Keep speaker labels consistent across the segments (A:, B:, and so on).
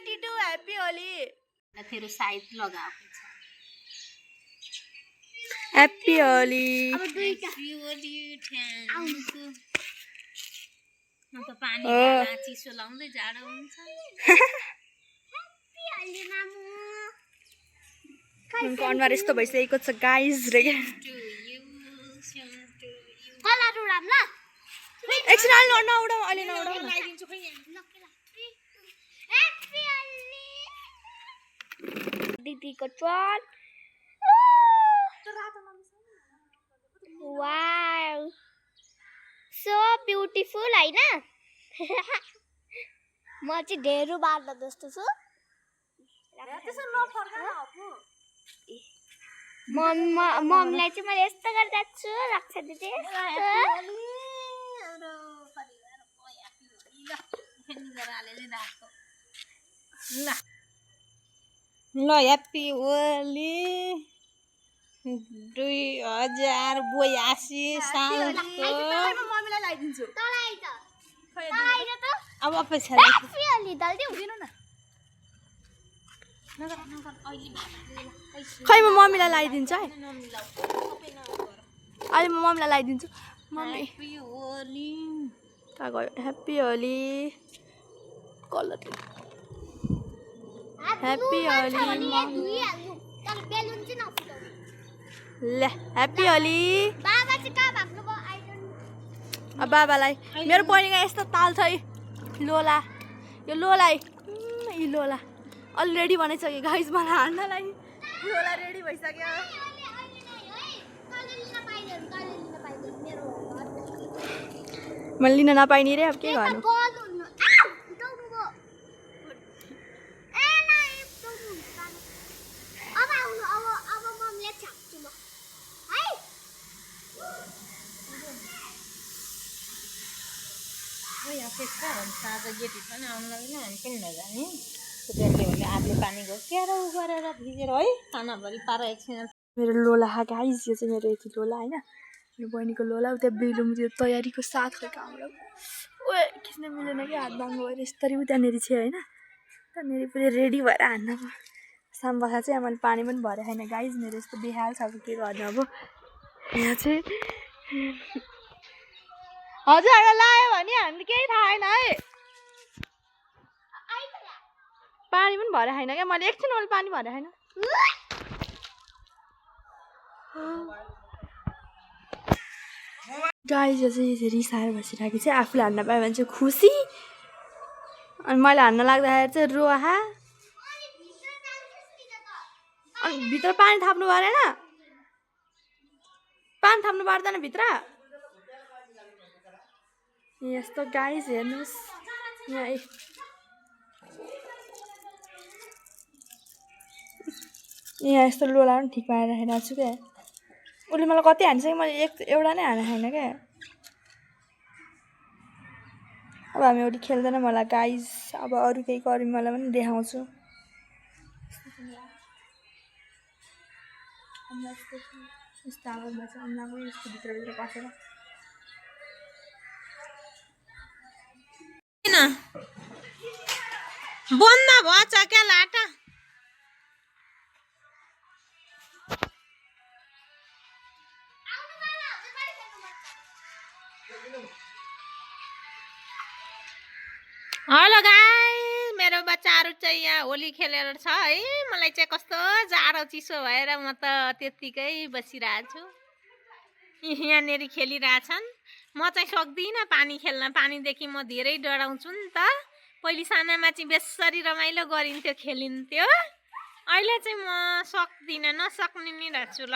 A: 2022 happy Holi
B: तेरो side लगाएको छ
A: हैप्पी होली
B: अब दुईटा होली ठ्याङ्कु म त पानी खाला चिसो लाउँदै जाडो हुन्छ हैप्पी होली मामु
A: मनको अनुहार यस्तो भइसकेको छ गाइज रे
B: कलर उडाम ल
A: एकछिन अहिले नउडाउ अहिले नउडाउ
B: लगाइदिन्छु खै हैप्पी होली
C: दिदीको चल वाउ सो ब्युटिफुल हैन म चाहिँ ढेरु बार्द जस्तो छु
A: त्यसो नफर्का न अपु
C: मम्मीलाई चाहिँ मैले यस्तो गर्दा छु रक्षा दिदी
B: ल हैप्पी होली 2082 सालको
A: मम्मीलाई लगाइदिन्छु
C: तलाई त
B: अब पैसा
C: हैप्पी होली दल्दिउ
A: दिनु न
B: नगर अहिले
A: खै म मम्मीलाई लगाइदिन्छु है अहिले म मम्मीलाई लगाइदिन्छु मम्मी
B: हैप्पी होली
A: कहाँ गयो happy Holi colour happy Holi
C: तर बेलुन चाहिँ नफुटाउनु
A: ल हैप्पी होली
C: बाबा चाहिँ कहाँ भएको भयो आई डोन्ट
A: अब बाबालाई मेरो बहिनीको यस्तो ताल छ है लोला यो लोला है यो लोला अलरेडी भनिसक्यो गाइस मलाई हान्नलाई लोला रेडी भइसक्यो मैले लिन नपाइने रे अब के गर्नु
B: साँझ गेटी छ नि आउनु लागि हामी पनि नजाने त्यसले भने आधले पानी घोकेर उ गरेर भिजेर है खानाभरि पार एकछिन
A: मेरो लोला गाइस यो चाहिँ मेरो यति लोला होइन मेरो बहिनीको लोला उता बेलुम त्यो तयारीको साथ खै कहाँबाट ओए खिच्न मिलेन कि हात बाङ्गो भएर यस्तरी उतानेरि छ होइन त्यहाँनिर पुरै रेडी भएर हान्न सामबाखा चाहिँ मैले पानी पनि भरे छैन गाइस मेरो यस्तो बेहाल छ अब के गर्नु अब यहाँ चाहिँ हजुरहरूलाई लायो भने हामीले केही थाहा छैन है पानी पनि भरे छैन क्या मैले एकछिन मैले पानी भरे छैन गाइस यो चाहिँ रिसाएर बसिरहेको चाहिँ आफूले हान्न पायो भने चाहिँ खुसी अनि मैले हान्न लाग्दाखेरि चाहिँ रोहा अनि भित्र पानी थाप्नु परेन पानी थाप्नु पर्दैन भित्र यस्तो गाइस हेर्नुहोस् यहाँ यहाँ यस्तो लोला पनि ठिक पारेर राखिरहेको छु क्या उसले मलाई कति हान्छ कि मैले एउटा नै हाने छैन क्या अब हामी अरू खेल्दैन मलाई गाइस अब अरू केही गऱ्यो मलाई पनि देखाउँछु यस्तो आवाजमा चाहिँ अम्लाको यस्तो भित्रभित्र पसेर
B: बन्द भएछ क्या लाटा हेलो गाइस मेरो बच्चाहरू चाहिँ यहाँ होली खेलेर छ है मलाई चाहिँ कस्तो जाडो चिसो भएर म त त्यत्तिकै बसिरहेको छु यहाँनिर खेलिरहेछन् म चाहिँ सक्दिनँ पानी खेल्न पानीदेखि म धेरै डराउँछु नि त पहिले सानामा चाहिँ बेसरी रमाइलो गरिन्थ्यो खेलिन्थ्यो अहिले चाहिँ म सक्दिनँ नसक्ने नि रहेछु ल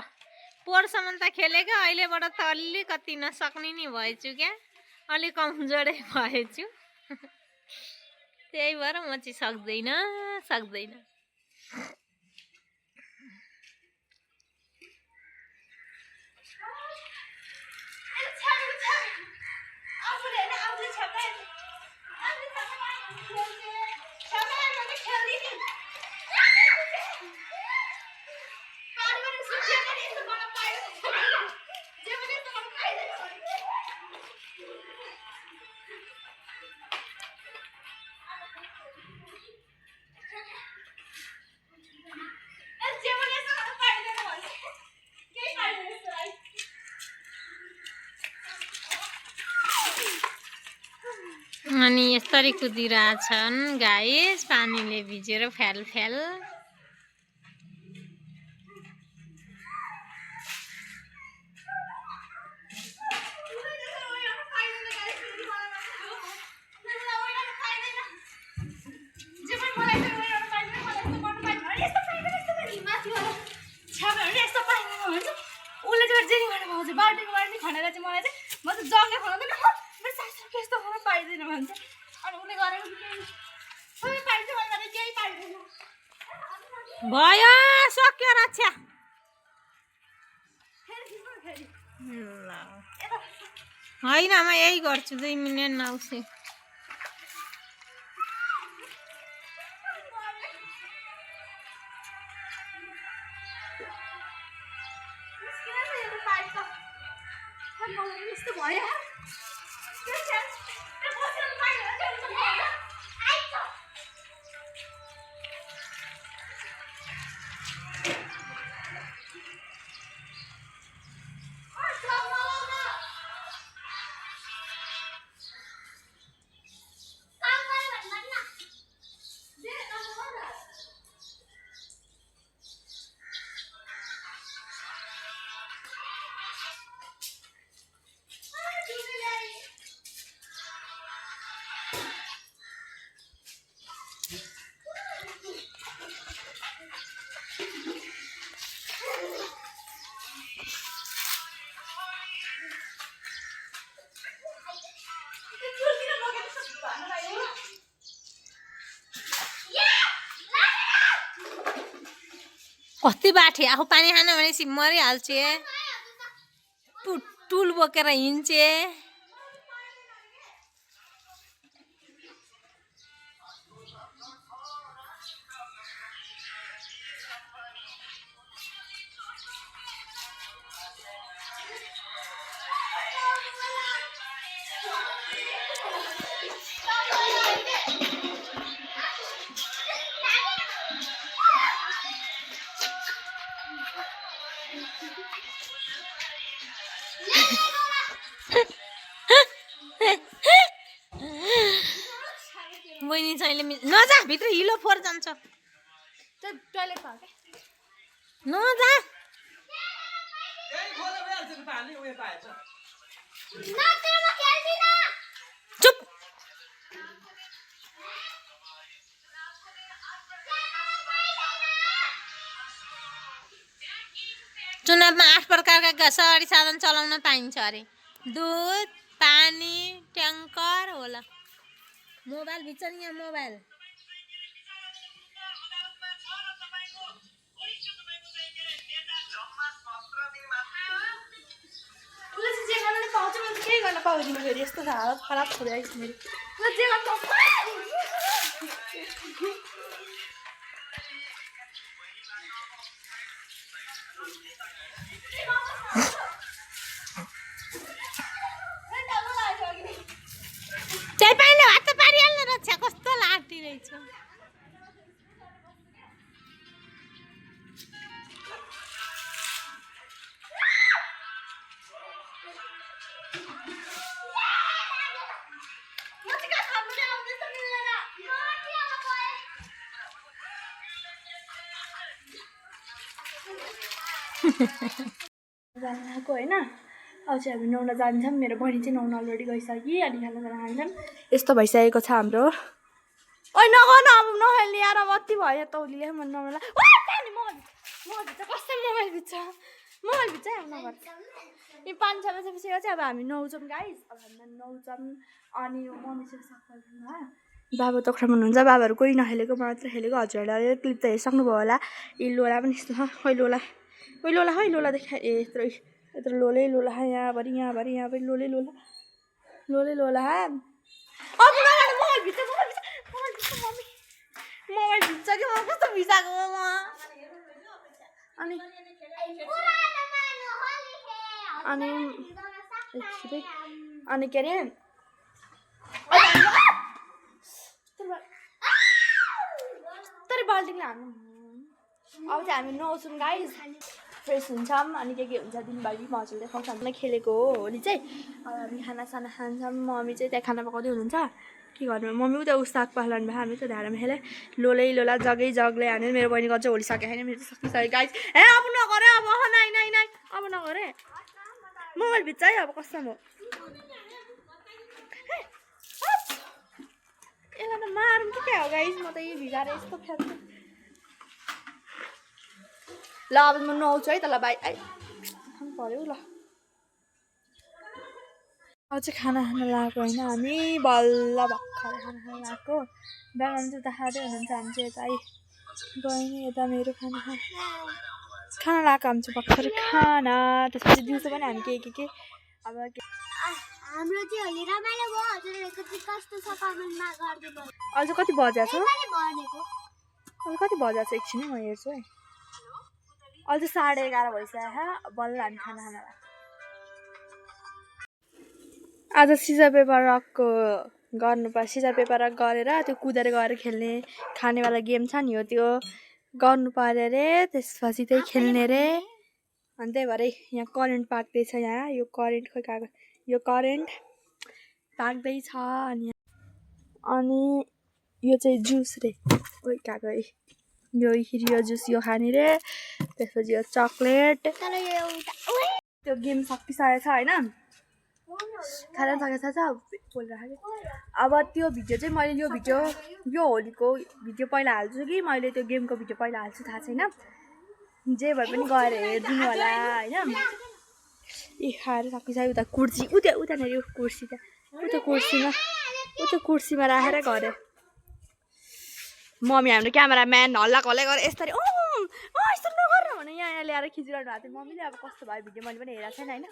B: पोहोरसम्म त खेलेको अहिलेबाट त अलिकति नसक्ने नि भएछु क्या अलिक कमजोरै भएछु त्यही भएर म चाहिँ सक्दैन अनि यसरी कुदिरहेछन् गाइस पानीले भिजेर फ्याल फ्याल। भयो सक्यो रक्षा। होइन म यही गर्छु 2 मिनेट नआउँछु। कति बाठे आफू पानी खान भनेपछि मरिहाल्छे। टुल बोकेर हिँड्छे। बहिनी चाहिँ नजा भित्र हिलो फोर जान्छ। नजा चुप। चुनावमा 8 प्रकारका सवारी साधन चलाउन पाइन्छ अरे। दुध, पानी, ट्याङ्कर होला। मोबाइल भित्र नि यहाँ मोबाइल।
A: यस्तो हालत खराब छ मेरो।
B: चाय पानीले भात त पारिहाल्ने रहेछ। कस्तो लाटी रहेछ।
A: जानको होइन अब चाहिँ हामी नुहाउन जान्छौँ। मेरो बहिनी चाहिँ नुहाउन अलरेडी गइसक्यो। अनि खानासाना खान्छौँ। यस्तो भइसकेको छ हाम्रो। ओइ नगर्नु अब नखेल्ने यार। अब अति भयो त उसले मन नहुँला। मोबाइल कस्तो मोबाइल भित्र अब नगर। यी 5-6 बजेपछि चाहिँ अब हामी नुहाउँछौँ गाइस। अब हामी नुहाउँछौँ अनि मम्मीसँग सफा गर्नु। बाबा त ओख्रामा हुनुहुन्छ। बाबाहरू कोही नखेलेको मात्र खेलेको। हजुरहरूले क्लिप त हेरिसक्नुभयो होला। यी लोला पनि यस्तो छ। खोइ लोला देखा यत्रो लोलै लोला यहाँभरि लोलै लोला अब मोबाइल भित्र कि म कस्तो भिजाएको अनि के अरे तर बाल्टिङले हाल्नु। अब चाहिँ हामी नुहाउँछौँ गाइस। फ्रेस हुन्छौँ अनि के हुन्छ दिनभरि मजाले देखाउँछ। हामीलाई खेलेको हो होली चाहिँ। अब हामी खानासाना खान्छौँ। मम्मी चाहिँ त्यहाँ खाना पकाउँदै हुनुहुन्छ। के गर्नु मम्मी उता साग पालाउनु भयो हामी त धारामा खेले लोलै लोला जगै जगले हानेर मेरो बहिनीको चाहिँ होली सके छैन मेरो सक्तिसक्यो गाइस ए अब नगरे अब नाइ नाइ नाइ अब नगरे मोबाइल भित्र है अब कसम हो यसलाई त मारौँ कि क्या हो गाइस म त यो भिगाएर यस्तो फ्याल्छु ल अब म नुहाउँछु है त ल बाई आई पर्यो ल अब चाहिँ खाना खान लगाएको होइन हामी बल्ल भर्खर खाना खान लगाएको बिहान चाहिँ उता खाँदै हुनुहुन्छ हामी चाहिँ यता गएँ नि यता मेरो खाना खाना लगाएको हामी चाहिँ भर्खर खाना त्यसपछि दिउँसो पनि हामी के अब
C: हाम्रो चाहिँ होली रमाइलो भयो हजुरहरूको चाहिँ कस्तो छ कमेन्टमा गरिदिनु
A: अझ कति बजेको छ
C: भनेको
A: अझ कति बजेको छ एकछिन म हेर्छु है अझ 11:30 भइसक्यो बल्ल हामी खाना खाना लाग्यो आज सिजर पेपर रकको गर्नुपर्छ सिजर पेपर रक गरेर त्यो कुदेर गएर खेल्ने खानेवाला गेम छ नि हो त्यो गर्नु पर्यो अरे त्यसपछि चाहिँ खेल्ने रे अनि त्यही भएर यहाँ करेन्ट पाक्दैछ यहाँ यो करेन्ट खोइ गएको यो करेन्ट पाक्दैछ अनि यो चाहिँ जुस रे ओइ गएको यो जुस यो खाने रे त्यसपछि यो चक्लेट त्यो गेम सकिसकेको छ होइन खाना सकेको छ बोलिरहेको अब त्यो भिडियो चाहिँ मैले यो होलीको भिडियो पहिला हाल्छु कि मैले त्यो गेमको भिडियो पहिला हाल्छु थाहा छैन जे भए पनि गएर हेरिदिनु होला होइन ए खाएर सकिसक्यो उता कुर्सी उतानिर कुर्सी उता कुर्सीमा राखेर गऱ्यो मम्मी हाम्रो क्यामेराम्यान हल्ला गरेर यसरी यस्तो नगर भने यहाँ ल्याएर खिचिरहनु भएको थियो मम्मीले अब कस्तो भयो भिडियो मैले पनि हेरेको छैन होइन